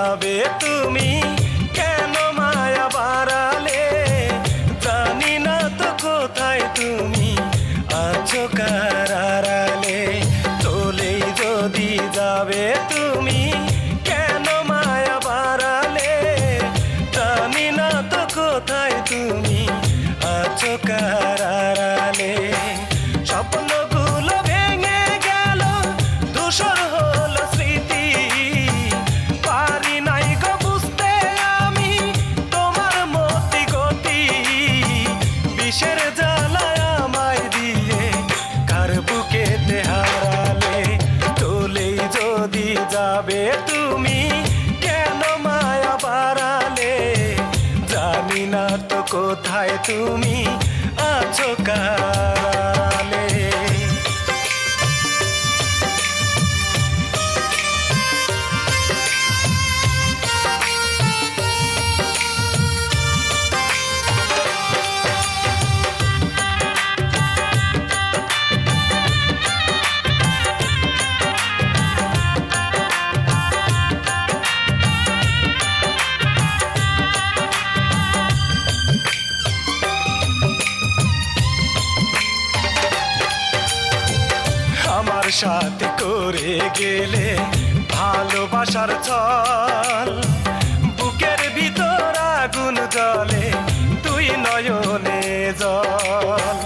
যাবে তুমি কেন মায়া বাড়ালে জানি না তো কোথায় তুমি আছো কার আড়ালে চলেই যদি যাবে তুমি কেন মায়া বাড়ালে জানি না তো কোথায় তুমি আছো কার আড়ালে স্বপ্নগুলো ভেঙে গেল ধূসর হলো স্মৃতি পারি নাই গো বুঝতে আমি তোমার মতি গতি বিষের জ্বালায় আমায় দিয়ে কার বুকেতে হারালে চলেই যদি যাবে তুমি কেন মায়া বাড়ালে জানি না তো কোথায় তুমি আছো কালে আমার সাথে করে গেলে ভালোবাসার ছল বুকের ভিতর আগুন জ্বলে তুই নয়নে জল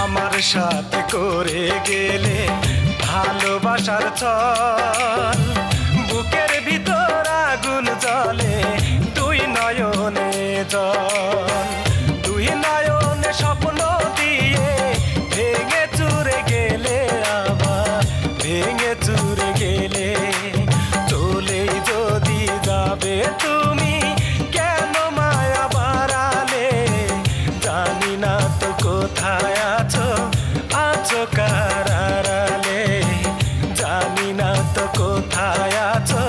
আমার সাথে করে গেলে ভালোবাসার ছল বুকের ভিতর আগুন জ্বলে তুই নয়নে জল তুই নয়নে স্বপ্ন দিয়ে ভেঙে চুরে গেলে আবার ভেঙে চুরে গেলে চলেই যদি যাবে তুমি কেন মায়া বাড়ালে জানি না তো কোথায় আছো আছো কার আড়ালে জানি না তো কোথায় আছো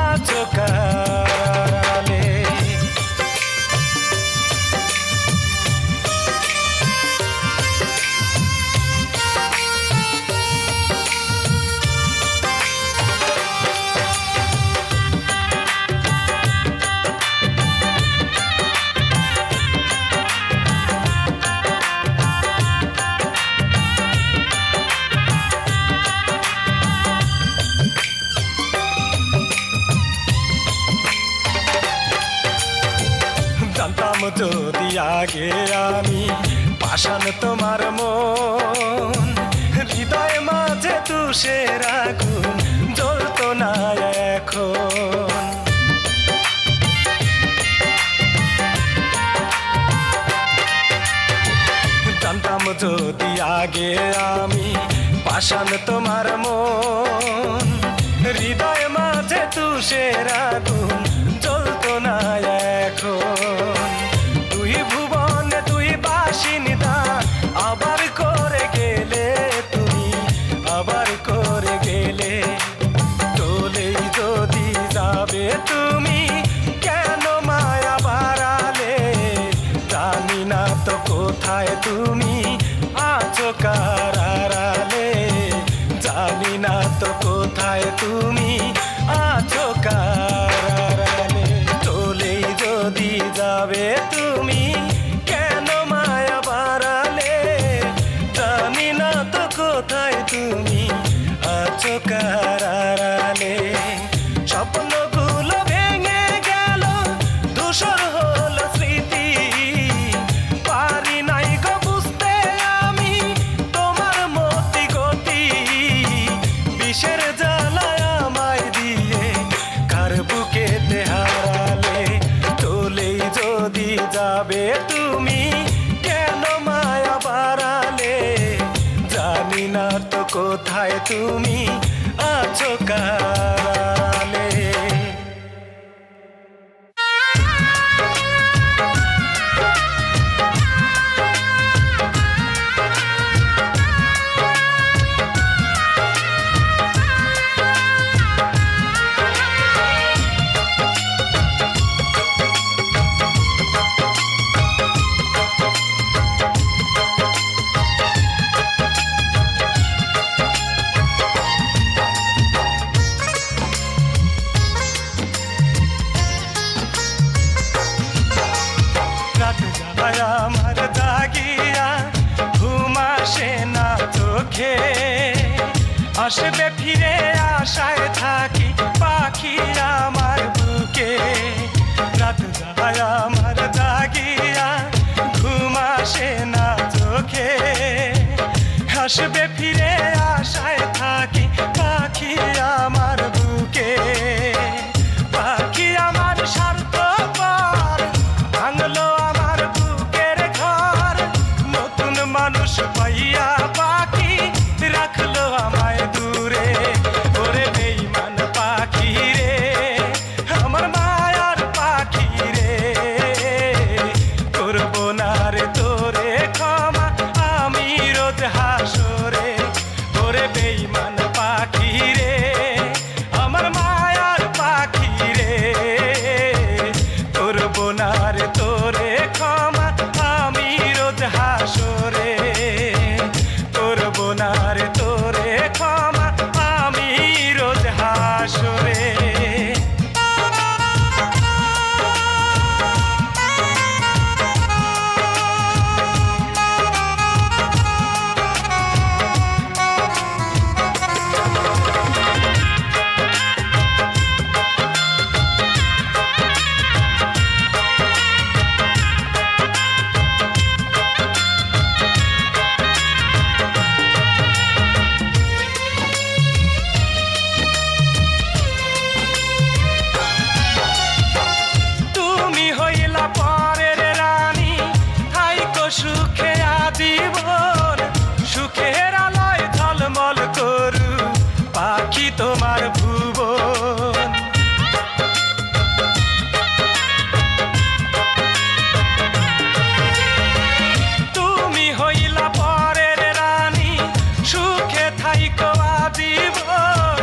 আছো কার আড়ালে জানতাম যদি আগে আমি পাষাণ তোমার মন হৃদয় মাঝে তুষের আগুন জ্বলতো না এখন জানতাম যদি আগে আমি পাষাণ তোমার মন হৃদয় মাঝে তুষের আগুন জ্বলতো না এখন তুই ভুবনে তুই বাসিন্দা আবার করে গেলে তুমি আবার করে গেলে চলেই যদি যাবে তুমি কেন মায়া বাড়ালে জানি না তো কোথায় তুমি আছো কার আড়ালে জানি না তো কোথায় তুমি আছো কার আড়ালে চলেই যদি যাবে তুমি কেন মায়া বাড়ালে জানি না তো কোথায় তুমি আছো কার আড়ালে স্বপ্নগুলো ভেঙে গেল ধূসর হলো স্মৃতি পারি নাই গো বুঝতে আমি তোমার মতি গতি বিষের জ্বালায় আমায় দিয়ে কার বুকেতে হারালে চলেই যদি যাবে তুমি কেন মায়া বাড়ালে জানি না তো কোথায় তুমি আছো কার আড়ালে আসবে ফিরে আশায় থাকি পাখি আমার বুকে রাত যায় আমার জাগিয়া ঘুম আসে না চোখে আসবে ফিরে আশায় থাকি পাখি আমার বুকে পাখি আমার স্বার্থপর ভাঙলো আমার বুকের ঘর নতুন মানুষ পাইয়া পাখি রাখলো আমায় দূরে ওরে বেঈমান পাখি রে আমার মায়ার পাখি রে করবো না রে তোরে ক্ষমা আমি রোজ হাসরে ওরে বেঈমান পাখি রে আমার মায়ার পাখি রে করবো না রে তোরে ক্ষমা আমি রোজ হাসরে করবো না রে তোরে ক্ষমা আমি রোজ হাসরে সুখে আজীবন সুখের আলোয় ঝলমল করু পাখি তোমার ভুবন তুমি হইলা পরের রানী সুখে থাইকো আজীবন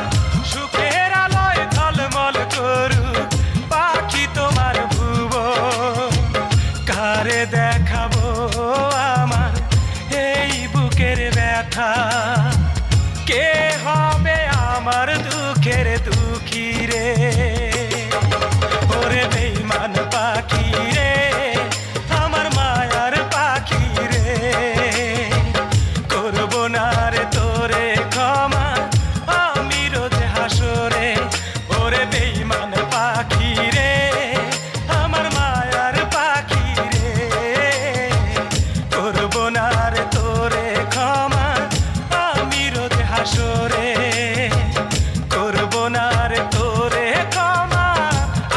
সুখের আলোয় ঝলমল করু পাখি তোমার ভুবন কারে দেখাবো আমার এই বুকের ব্যথা কে হবে আমার দুঃখের দুঃখী রে ওরে বেঈমান পাখি রে আমার মায়ার পাখি রে করবো না রে তোরে ক্ষমা আমি রোজ হাসরে ওরে বেঈমান পাখি রে আমার মায়ার পাখি রে করবো না রে তোরে ক্ষমা আমি রোজ হাসরে করবো না রে তোরে ক্ষমা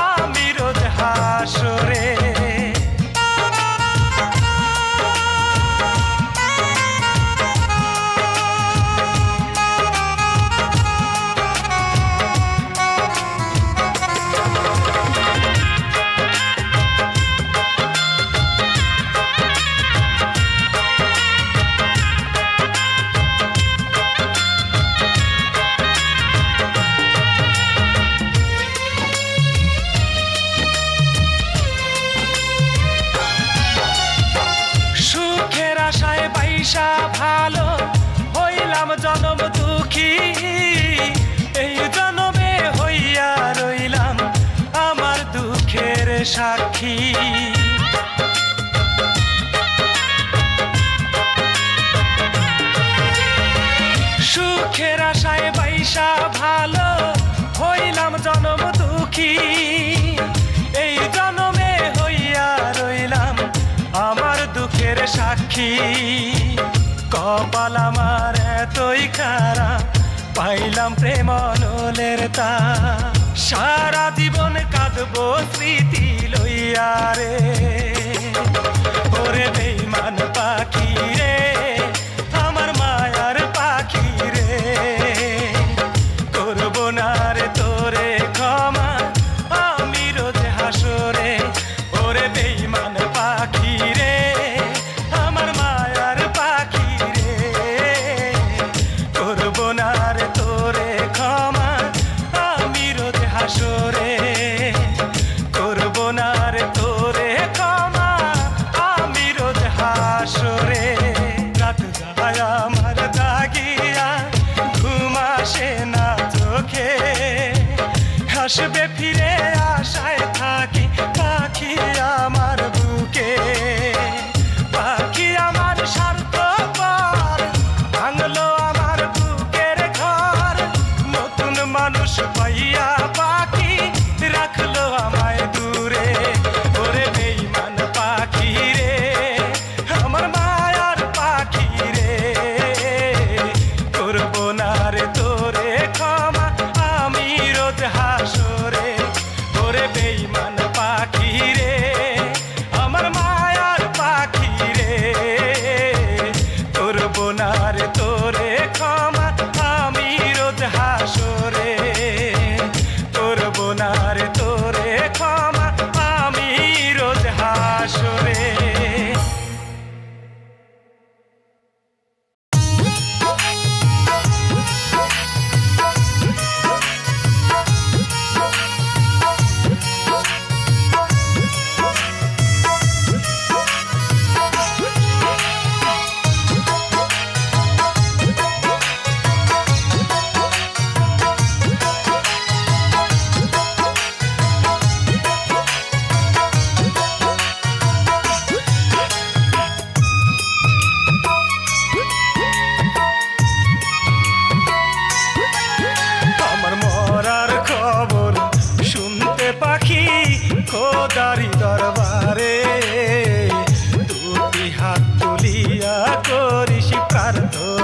আমি রোজ হাসরে সুখের আশায় পয়সা ভালো হইলাম জনম দুঃখী এই জনমে হইয়া রইলাম আমার দুঃখের সাক্ষী সুখের আশায় পয়সা ভালো হইলাম জনম দুঃখী এই জনমে হইয়া রইলাম আমার দুঃখের সাক্ষী কপাল আমার এতই খারাপ পাইলাম প্রেম নলের তা সারা জীবন কাঁদবো স্মৃতি লইয়া রে ওরে বেঈমান পাখি রে আমার মায়ার পাখি রে করবো না রে তোরে ক্ষমা আমি রোজ হাসরে ওরে বেঈমান পাখি রে আমার মায়ার পাখি রে করবো না রে তোরে ক্ষমা আমি রোজ হাসরে করবো না রে তোরে ক্ষমা আমি রোজ হাসরে রাত যায় আমার জাগিয়া ঘুম আসে না চোখে আসবে ফিরে আশায় থাকি পাখি আমার বুকে পাখি আমার স্বার্থপর ভাঙলো আমার বুকের ঘর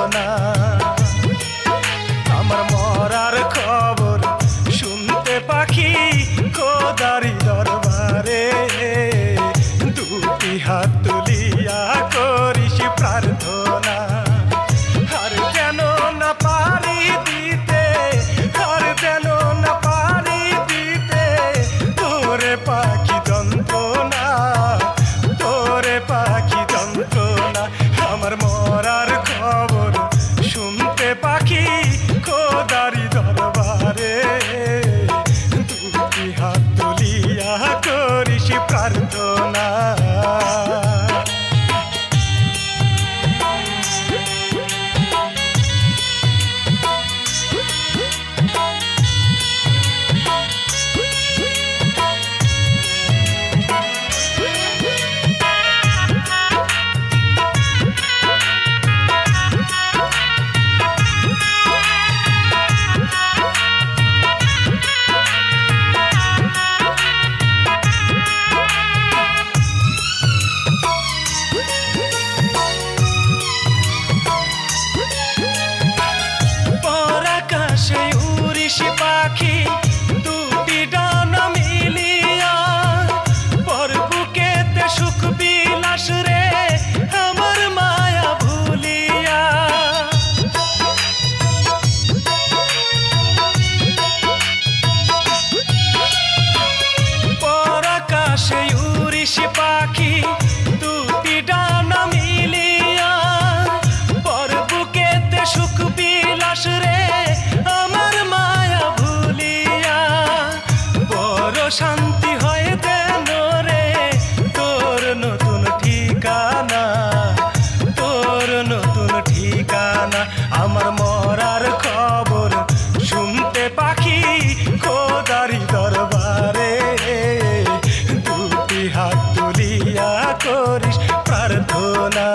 প্রার্থনা। আমার মরার খবর শুনতে পাখি খোদারি দরবারে, দুটি হাত তুলিয়া করিস প্রার্থনা। আর যেন না পারি দিতে, আর যেন না পারি দিতে তোরে পাখি যন্ত্রণা, তোরে পাখি যন্ত্রণা। আমার মরার খবর শুনতে পাখি খোদারি দরবারে, দুটি হাত তুলিয়া করিস প্রার্থনা। পরাকাশে উড়িস পাখি দুটি ডানা মিলিয়া, পর বুকেতে সুখ বিলাস রে আমার মায়া ভুলিয়া। পরাকাশে উড়িস পাখি দুটি ডানা মিলিয়া, পর বুকেতে সুখ বিলাস রে আমার মায়া ভুলিয়া। বড় শান্তি হয় দেন রে তোর নতুন ঠিকানা, তোর নতুন ঠিকানা। আমার মরার খবর শুনতে পাখি খোদারি দরবারে, দুটি হাত তুলিয়া করিস প্রার্থনা।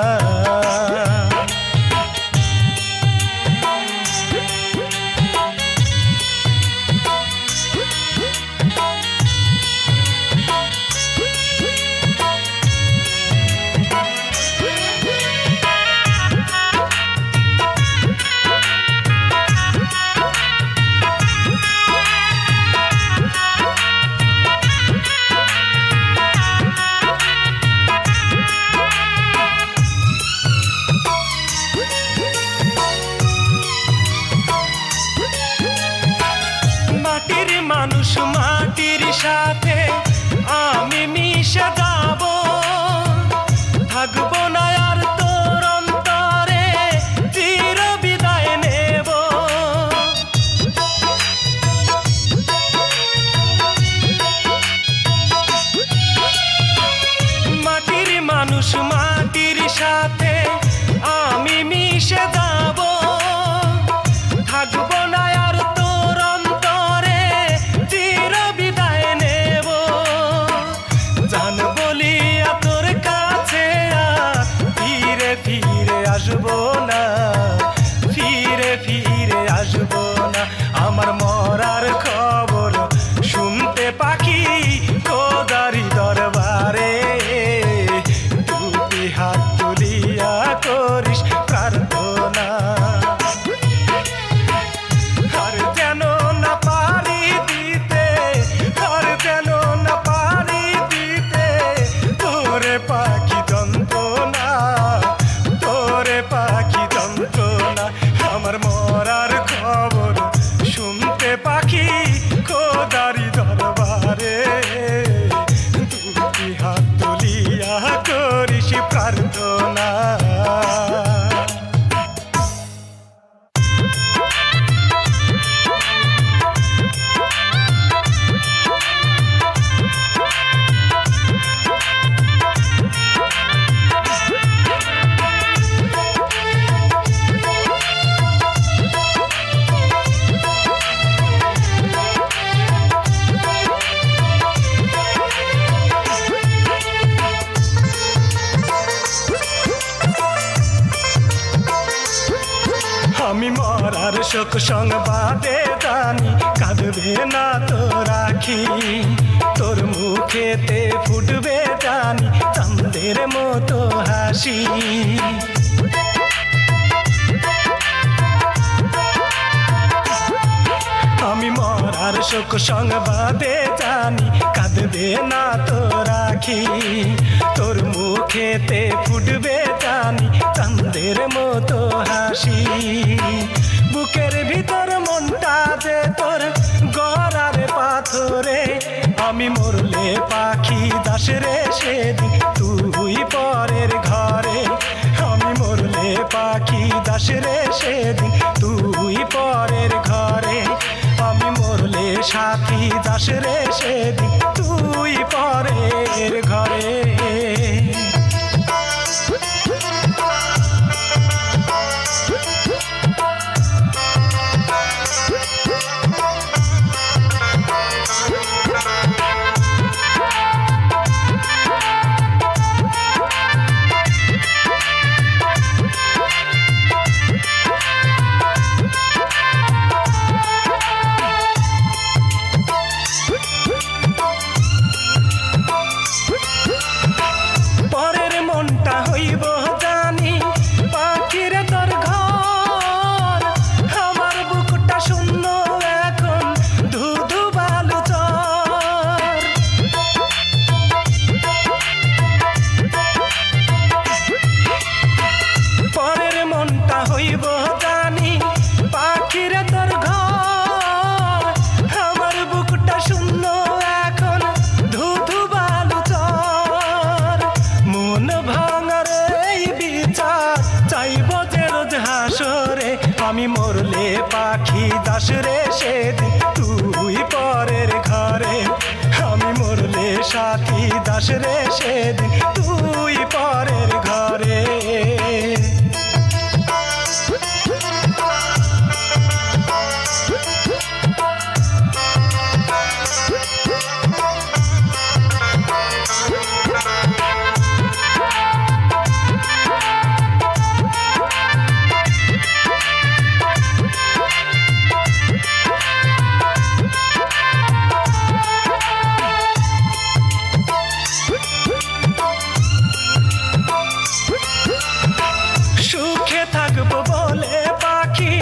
মাটির মানুষ মাটির সাথে আমি মিশে যাব, থাকবো না আর তোর অন্তরে চির বিদায় নেব। মাটির মানুষ মাটির সাথে আমি মিশে যাব, থাকবো না আর তোর অন্তরে চির বিদায় নেব। জান বলিয়া তোর কাছে আর ফিরে ফিরে আসবো না, ফিরে ফিরে আসবো না। আমার মরার খবর শুনতে পাখি খোদারি দরবারে, দুটি হাত তুলিয়া করিস প্রার্থনা। আর যেন না পারি দিতে, আর যেন না পারি দিতে তোরে পাখি যন্ত্রণা, তোরে পাখি যন্ত্রণা। আমার মরার খবর শুনতে পাখি খোদারি দরবারে, দুটি হাত তুলিয়া করিস প্রার্থনা। আমি মরার শোক সংবাদে জানি কাঁদবে না তোর আখি, তোর মুখেতে ফুটবে জানি চাঁদের মতো হাসি। আমি মরার শোক সংবাদে জানি কাঁদবে না তো রাখি, তোর মুখেতে ফুটবে জানি চাঁদের মতো হাসি। বুকের ভিতর মনটা যে তোর গড়ার পাথরে, আমি মরলে পাখি যাস রে সেদিন তুই পরের ঘরে। আমি মরলে পাখি যাস রে সেদিন তুই পরের ঘরে। আমি মরলে সাথী যাস রে সেদিন তুই পরের ঘরে। আমি মরলে পাখি যাস রে সেদিন তুই পরের ঘরে। আমি মরলে সাথী যাস রে সেদিন তুই পরের ঘরে। সুখে থাকবো বলে পাখি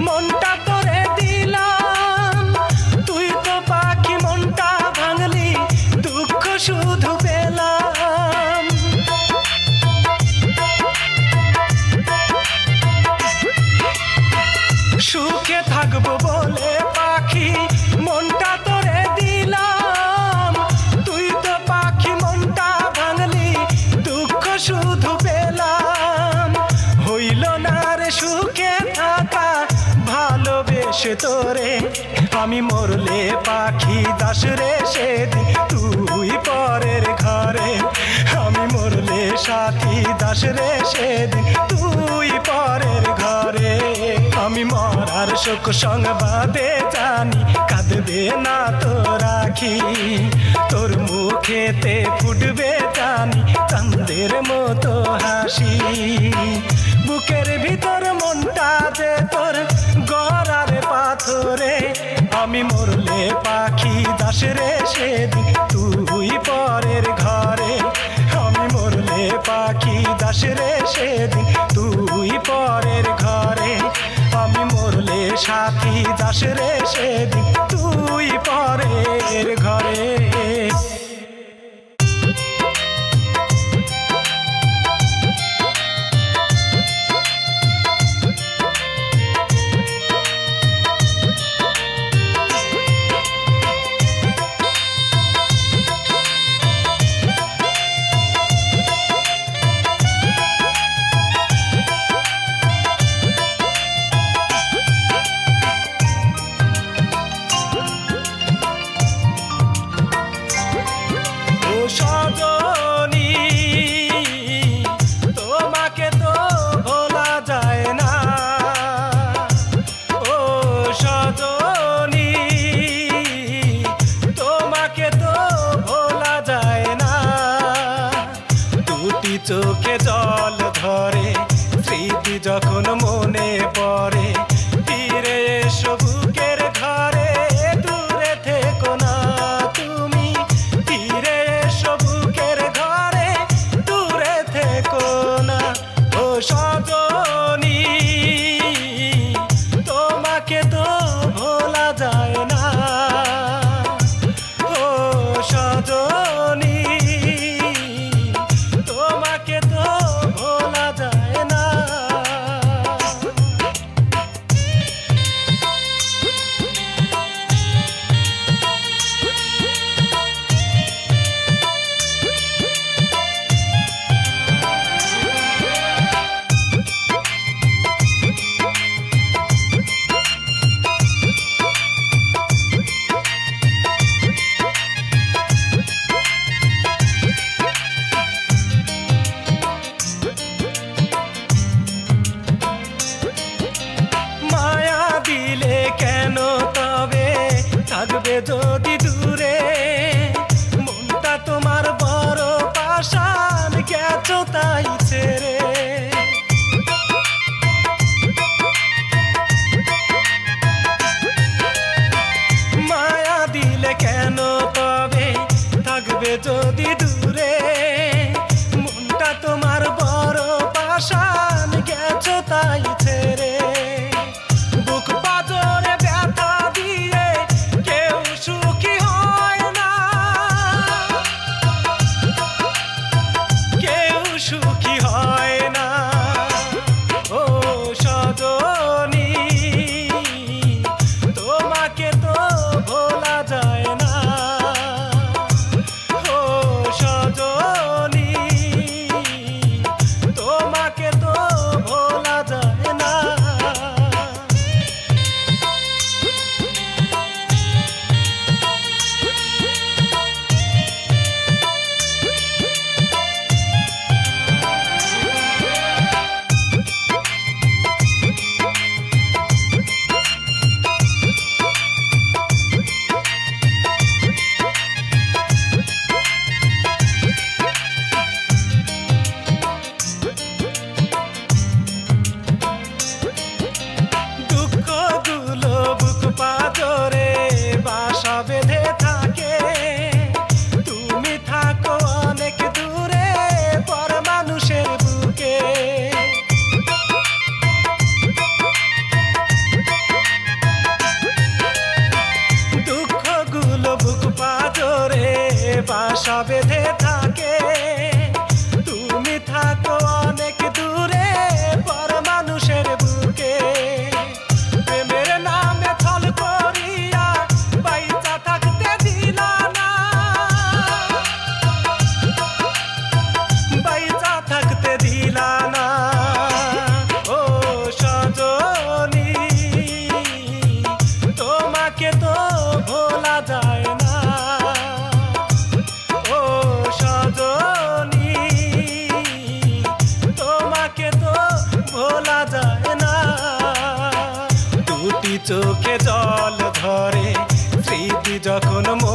মনটা তোরে দিলাম, তুই তো পাখি মনটা ভাঙলি দুঃখ শুধু পেলাম। সুখে থাকবো বলে পাখি মনটা তোরে দিলাম, তুই তো পাখি মনটা ভাঙলি দুঃখ শুধু পেলাম। হইল না রে সুখে থাকা ভালোবেসে তোরে, আমি মরলে পাখি যাস রে সেদিন তুই পরের ঘরে। আমি মরলে সাথী যাস রে সেদিন তুই পরের ঘরে। আমি মরার শোক সংবাদে জানি কাঁদবে না তো রাখি, তোর মুখেতে ফুটবে জানি চাঁদের মতো হাসি। বুকের ভিতর মনটা যে তোর গড়ার পাথরে, আমি মরলে পাখি যাস রে সেদিন তুই পরের ঘরে। আমি মরলে পাখি যাস রে সেদিন তুই পরের ঘরে। আমি মরলে সাথী যাস রে সেদিন তুই পরের ঘরে। সজনী তোমাকে তো ভোলা যায় না, ও সজনী তোমাকে তো ভোলা যায় না। দুটি চোখে জল ধরে স্মৃতি যখন মনে পড়ে, ফিরে এসো বুকের ঘরে। দূরে থেকো না তুমি, ফিরে এসো বুকের ঘরে, দূরে থেকো না। ও সজনী তোমাকে তো ভোলা যায় যখন